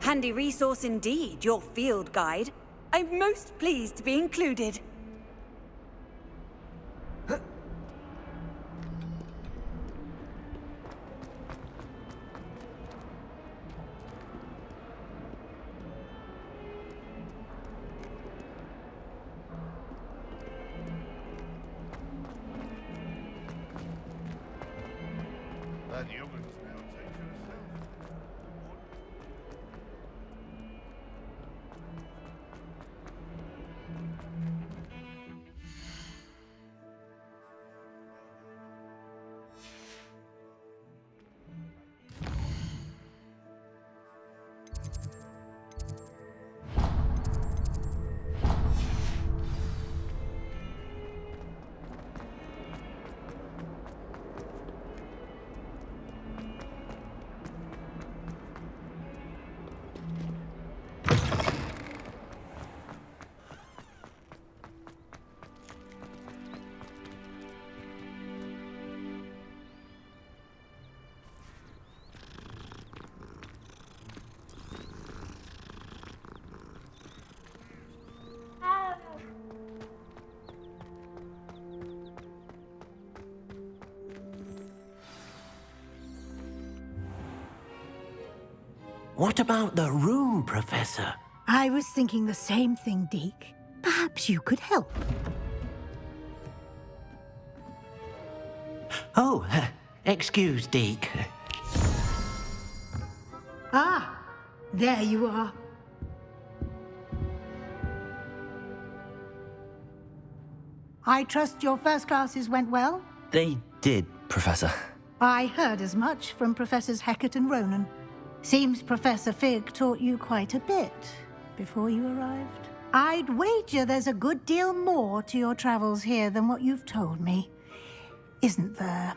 Handy resource indeed, your field guide. I'm most pleased to be included. That human's now taken herself. What about the room, Professor? I was thinking the same thing, Deke. Perhaps you could help. Oh, excuse, Deke. Ah, there you are. I trust your first classes went well? They did, Professor. I heard as much from Professors Hecat and Ronan. Seems Professor Fig taught you quite a bit before you arrived. I'd wager there's a good deal more to your travels here than what you've told me, isn't there?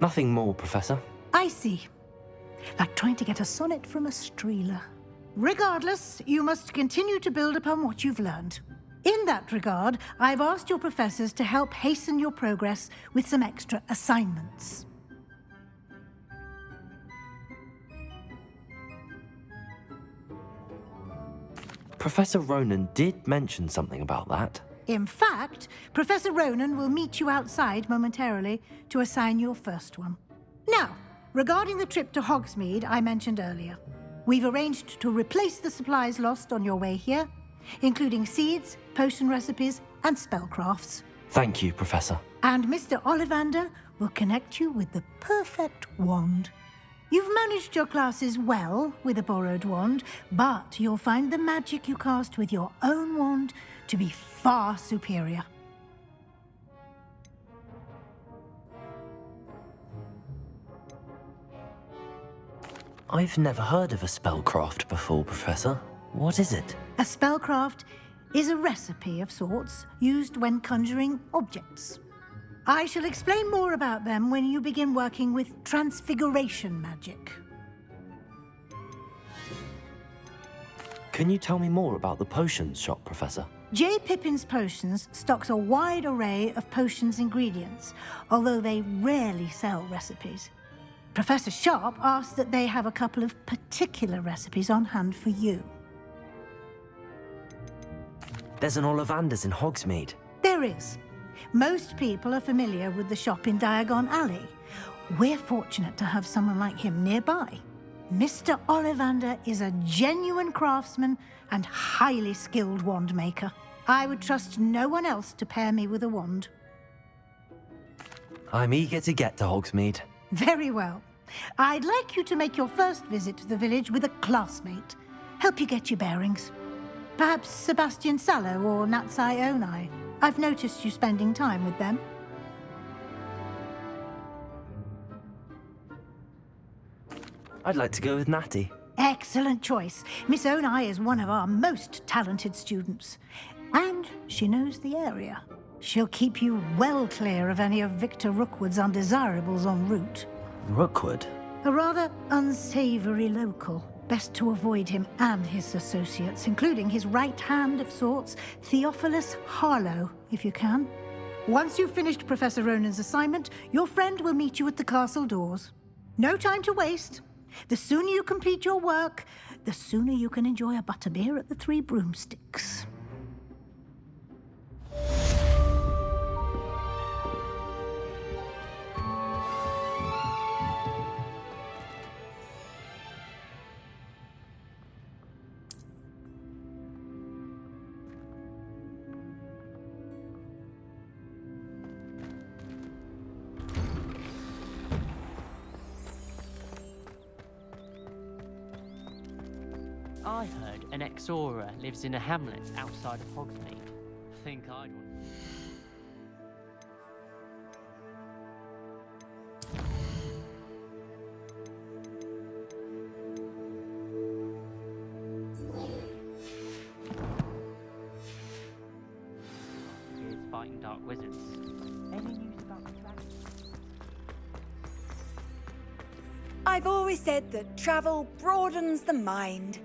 Nothing more, Professor. I see. Like trying to get a sonnet from a streeler. Regardless, you must continue to build upon what you've learned. In that regard, I've asked your professors to help hasten your progress with some extra assignments. Professor Ronan did mention something about that. In fact, Professor Ronan will meet you outside momentarily to assign your first one. Now, regarding the trip to Hogsmeade I mentioned earlier, we've arranged to replace the supplies lost on your way here, including seeds, potion recipes, and spellcrafts. Thank you, Professor. And Mr. Ollivander will connect you with the perfect wand. You've managed your classes well with a borrowed wand, but you'll find the magic you cast with your own wand to be far superior. I've never heard of a spellcraft before, Professor. What is it? A spellcraft is a recipe of sorts used when conjuring objects. I shall explain more about them when you begin working with transfiguration magic. Can you tell me more about the potions shop, Professor? J. Pippin's Potions stocks a wide array of potions ingredients, although they rarely sell recipes. Professor Sharp asks that they have a couple of particular recipes on hand for you. There's an Ollivander's in Hogsmeade. There is. Most people are familiar with the shop in Diagon Alley. We're fortunate to have someone like him nearby. Mr. Ollivander is a genuine craftsman and highly skilled wand maker. I would trust no one else to pair me with a wand. I'm eager to get to Hogsmeade. Very well. I'd like you to make your first visit to the village with a classmate. Help you get your bearings. Perhaps Sebastian Sallow or Natsai Onai. I've noticed you spending time with them. I'd like to go with Natty. Excellent choice. Miss Onai is one of our most talented students. And she knows the area. She'll keep you well clear of any of Victor Rookwood's undesirables en route. Rookwood? A rather unsavory local. Best to avoid him and his associates, including his right hand of sorts, Theophilus Harlow, if you can. Once you've finished Professor Ronan's assignment, your friend will meet you at the castle doors. No time to waste. The sooner you complete your work, the sooner you can enjoy a butterbeer at the Three Broomsticks. I heard an Exora lives in a hamlet outside of Hogsmeade. Think I'd want. Here's fighting dark wizards. Any news about the dragon? I've always said that travel broadens the mind.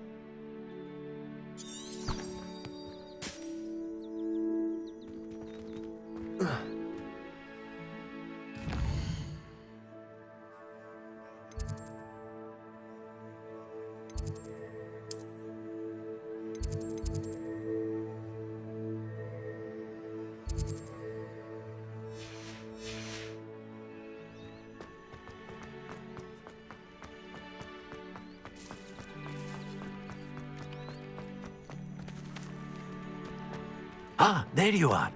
Ah, there you are.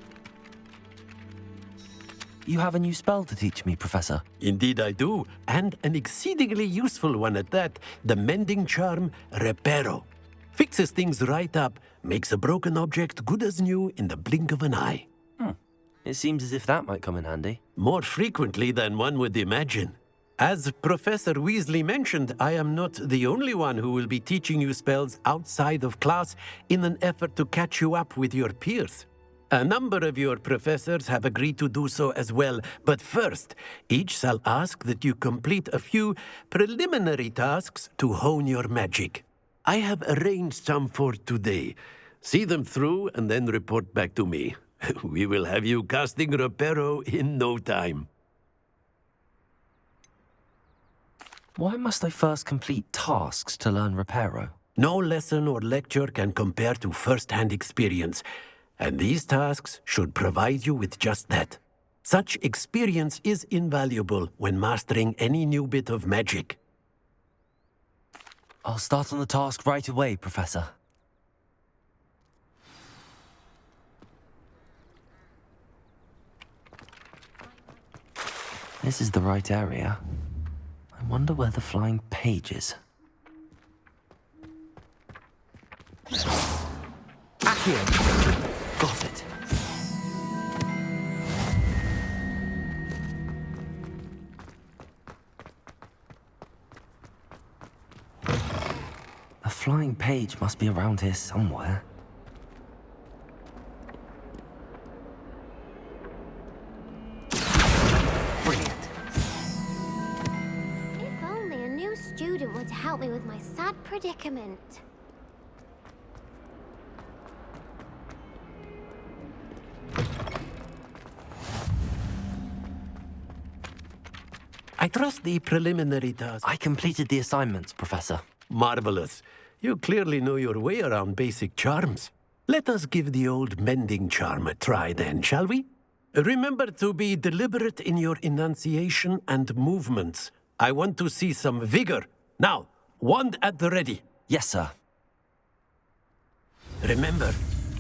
You have a new spell to teach me, Professor. Indeed I do, and an exceedingly useful one at that. The mending charm, Reparo. Fixes things right up, makes a broken object good as new in the blink of an eye. It seems as if that might come in handy. More frequently than one would imagine. As Professor Weasley mentioned, I am not the only one who will be teaching you spells outside of class in an effort to catch you up with your peers. A number of your professors have agreed to do so as well, but first, each shall ask that you complete a few preliminary tasks to hone your magic. I have arranged some for today. See them through and then report back to me. We will have you casting Reparo in no time. Why must I first complete tasks to learn Reparo? No lesson or lecture can compare to first-hand experience, and these tasks should provide you with just that. Such experience is invaluable when mastering any new bit of magic. I'll start on the task right away, Professor. This is the right area. I wonder where the flying page is. Accio! Got it. The flying page must be around here somewhere. Brilliant. If only a new student were to help me with my sad predicament. I trust the preliminary task. I completed the assignments, Professor. Marvelous. You clearly know your way around basic charms. Let us give the old mending charm a try then, shall we? Remember to be deliberate in your enunciation and movements. I want to see some vigor. Now, wand at the ready. Yes, sir. Remember,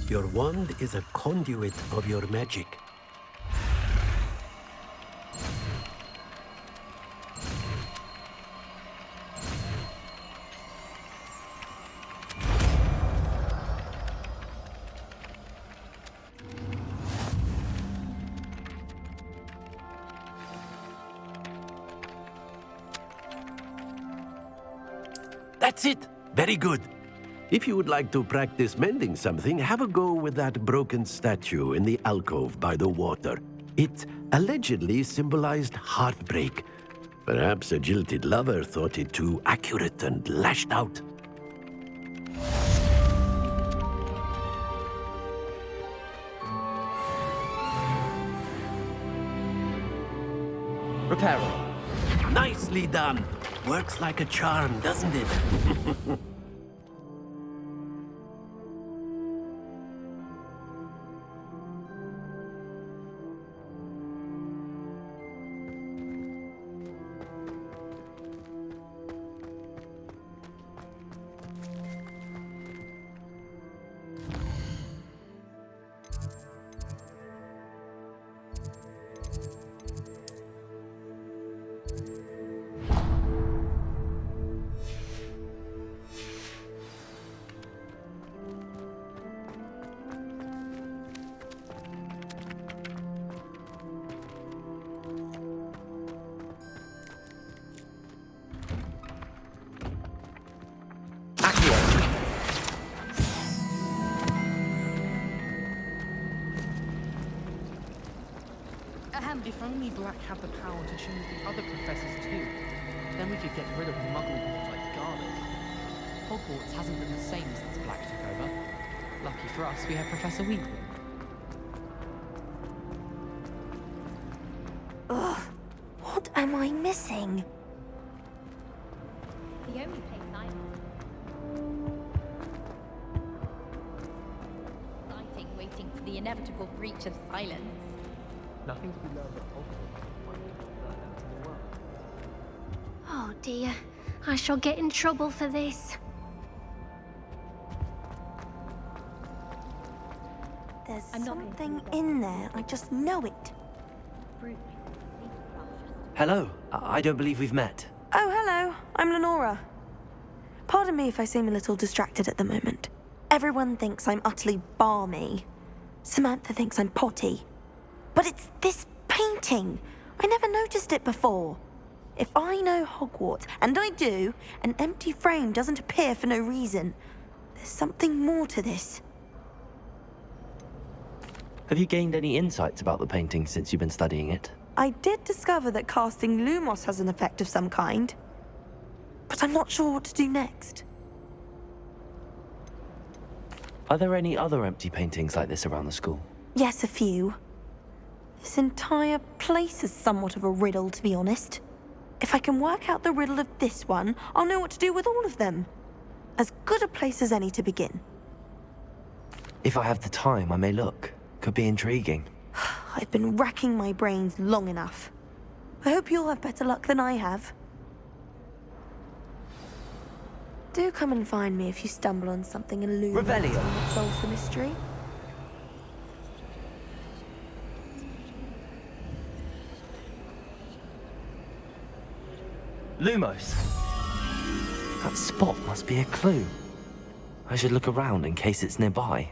your wand is a conduit of your magic. That's it. Very good. If you would like to practice mending something, have a go with that broken statue in the alcove by the water. It allegedly symbolized heartbreak. Perhaps a jilted lover thought it too accurate and lashed out. Repairer. Nicely done. Works like a charm, doesn't it? If only Black had the power to choose the other professors too, then we could get rid of muggleborns like garbage. Hogwarts hasn't been the same since Black took over. Lucky for us, we have Professor Weasley. Ugh, what am I missing? The only place I exciting, waiting for the inevitable breach of silence. Nothing to be learned at Hogwarts. In the world. Oh dear, I shall get in trouble for this. There's something in there, I just know it. Hello. I don't believe we've met. Oh, hello. I'm Lenora. Pardon me if I seem a little distracted at the moment. Everyone thinks I'm utterly balmy. Samantha thinks I'm potty. But it's this painting. I never noticed it before. If I know Hogwarts, and I do, an empty frame doesn't appear for no reason. There's something more to this. Have you gained any insights about the painting since you've been studying it? I did discover that casting Lumos has an effect of some kind. But I'm not sure what to do next. Are there any other empty paintings like this around the school? Yes, a few. This entire place is somewhat of a riddle, to be honest. If I can work out the riddle of this one, I'll know what to do with all of them. As good a place as any to begin. If I have the time, I may look. Could be intriguing. I've been racking my brains long enough. I hope you'll have better luck than I have. Do come and find me if you stumble on something illuminating Revelio. that solves the mystery. Lumos. That spot must be a clue. I should look around in case it's nearby.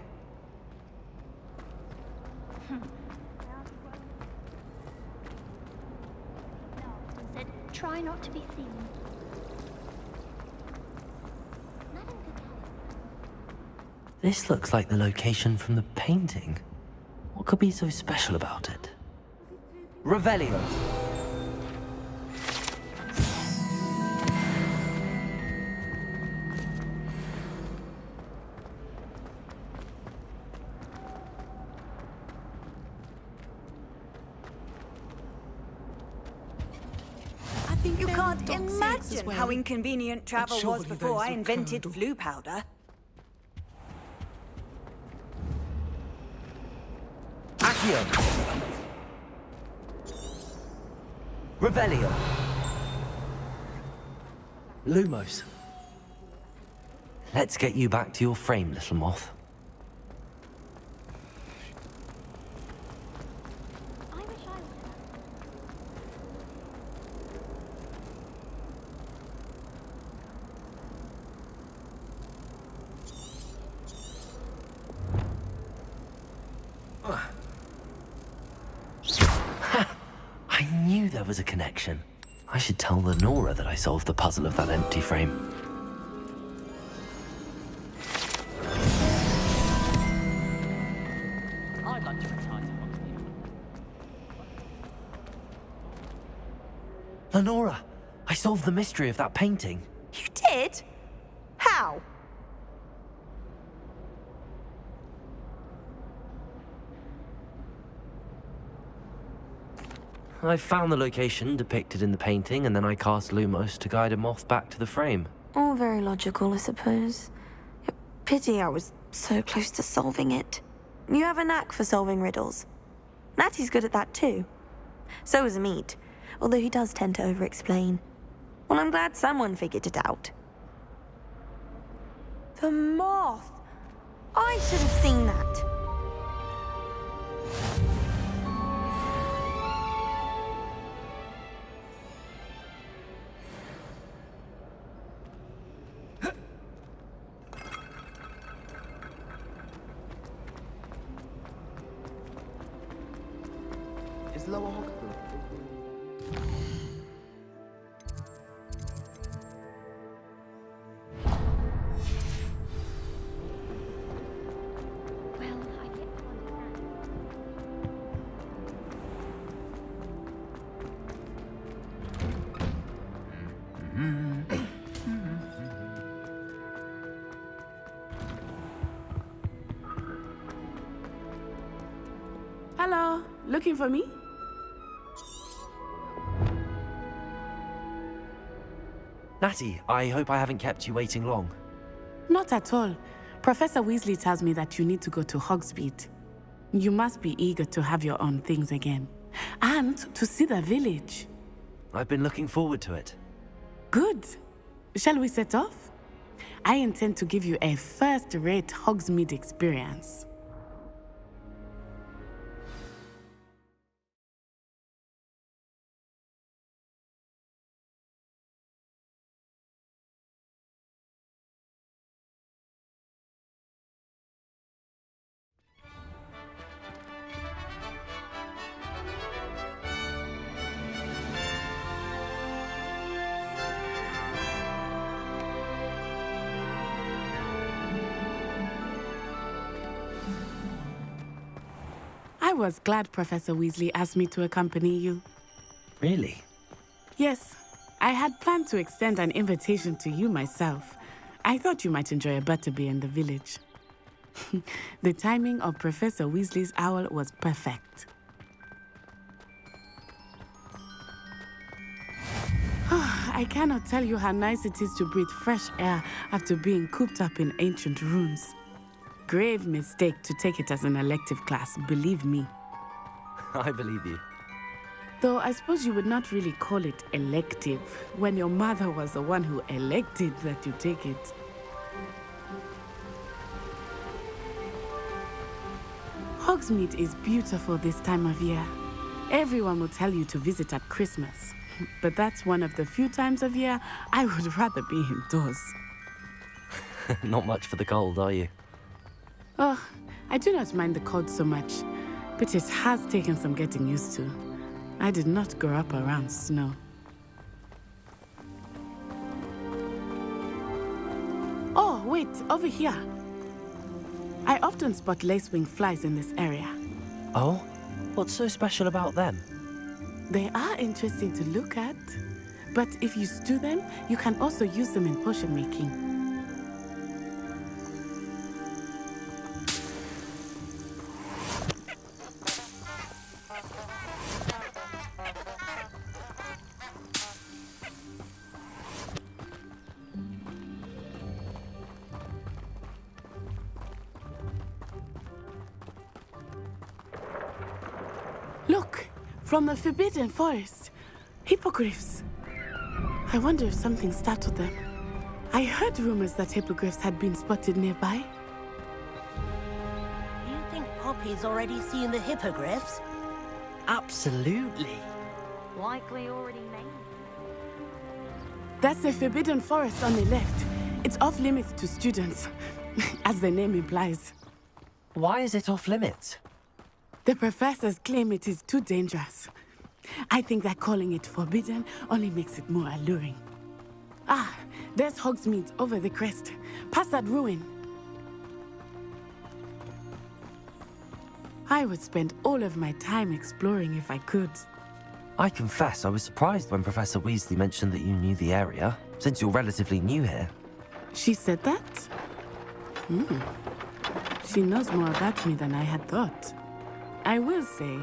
Said, try not to be seen. This looks like the location from the painting. What could be so special about it? Revelio. You can't imagine how inconvenient travel was before I invented flu powder. Accio. Revelio. Lumos. Let's get you back to your frame, little moth. I wish I would have. I knew there was a connection. I should tell Lenora that I solved the puzzle of that empty frame. Lenora, I solved the mystery of that painting. You did? How? I found the location depicted in the painting, and then I cast Lumos to guide a moth back to the frame. All very logical, I suppose. Pity I was so close to solving it. You have a knack for solving riddles. Natty's good at that too. So is Amit, although he does tend to over-explain. Well, I'm glad someone figured it out. The moth! I should have seen that. Is Lower Hogwarts? Well, I get to understand. Hello, looking for me? Natty, I hope I haven't kept you waiting long. Not at all. Professor Weasley tells me that you need to go to Hogsmeade. You must be eager to have your own things again. And to see the village. I've been looking forward to it. Good. Shall we set off? I intend to give you a first-rate Hogsmeade experience. I was glad Professor Weasley asked me to accompany you. Really? Yes, I had planned to extend an invitation to you myself. I thought you might enjoy a butterbeer in the village. The timing of Professor Weasley's owl was perfect. I cannot tell you how nice it is to breathe fresh air after being cooped up in ancient rooms. Grave mistake to take it as an elective class, believe me. I believe you. Though I suppose you would not really call it elective when your mother was the one who elected that you take it. Hogsmeade is beautiful this time of year. Everyone will tell you to visit at Christmas, but that's one of the few times of year I would rather be indoors. Not much for the cold, are you? Oh, I do not mind the cold so much, but it has taken some getting used to. I did not grow up around snow. Oh, wait, over here. I often spot lacewing flies in this area. Oh? What's so special about them? They are interesting to look at, but if you stew them, you can also use them in potion making. Look, from the Forbidden Forest. Hippogriffs. I wonder if something startled them. I heard rumors that hippogriffs had been spotted nearby. You think Poppy's already seen the hippogriffs? Absolutely. Likely already named. That's the Forbidden Forest on the left. It's off limits to students, as the name implies. Why is it off limits? The professors claim it is too dangerous. I think that calling it forbidden only makes it more alluring. Ah, there's Hogsmeade over the crest, past that ruin. I would spend all of my time exploring if I could. I confess I was surprised when Professor Weasley mentioned that you knew the area, since you're relatively new here. She said that? She knows more about me than I had thought. I will say,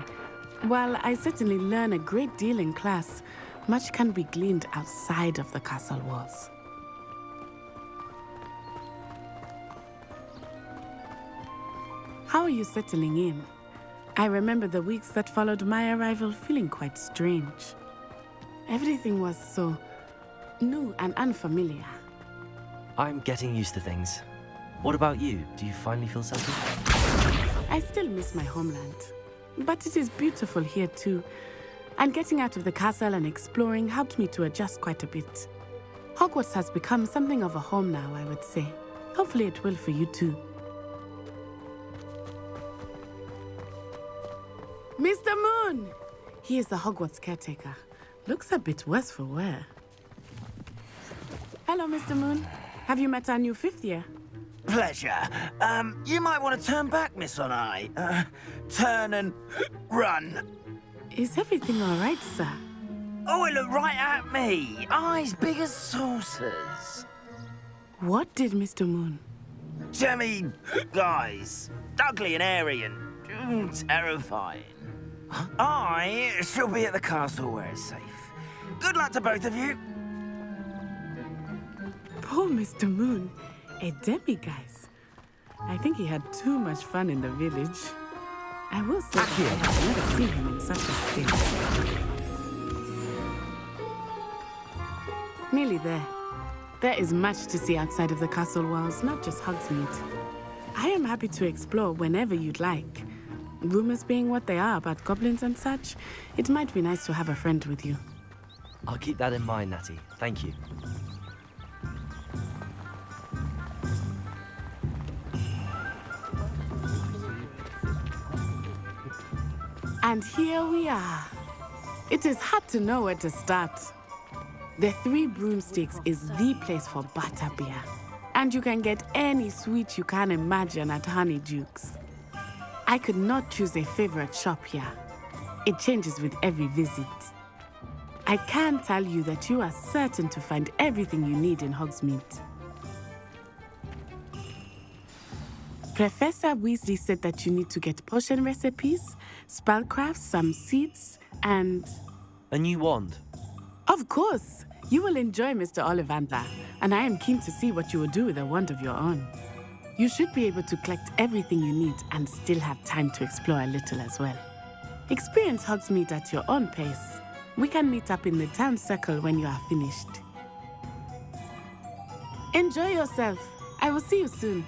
while I certainly learn a great deal in class, much can be gleaned outside of the castle walls. How are you settling in? I remember the weeks that followed my arrival feeling quite strange. Everything was so new and unfamiliar. I'm getting used to things. What about you? Do you finally feel settled? I still miss my homeland, but it is beautiful here too. And getting out of the castle and exploring helped me to adjust quite a bit. Hogwarts has become something of a home now, I would say. Hopefully it will for you too. Mr. Moon! He is the Hogwarts caretaker. Looks a bit worse for wear. Hello, Mr. Moon. Have you met our new 5th year? Pleasure. You might want to turn back, Miss Onai. Turn and run. Is everything all right, sir? Oh, it looked right at me. Eyes big as saucers. What did Mr. Moon? Jemmy, guys. Ugly and airy and terrifying. I shall be at the castle where it's safe. Good luck to both of you. Poor Mr. Moon. A guys. I think he had too much fun in the village. I will say I have never seen him in such a state. Nearly there. There is much to see outside of the castle walls, not just Hogsmeade. I am happy to explore whenever you'd like. Rumors being what they are about goblins and such, it might be nice to have a friend with you. I'll keep that in mind, Natty. Thank you. And here we are. It is hard to know where to start. The Three Broomsticks is the place for butterbeer. And you can get any sweet you can imagine at Honeydukes. I could not choose a favorite shop here. It changes with every visit. I can tell you that you are certain to find everything you need in Hogsmeade. Professor Weasley said that you need to get potion recipes, spellcrafts, some seeds, and... A new wand? Of course! You will enjoy Mr. Ollivander, and I am keen to see what you will do with a wand of your own. You should be able to collect everything you need and still have time to explore a little as well. Experience Hogsmeade at your own pace. We can meet up in the town circle when you are finished. Enjoy yourself. I will see you soon.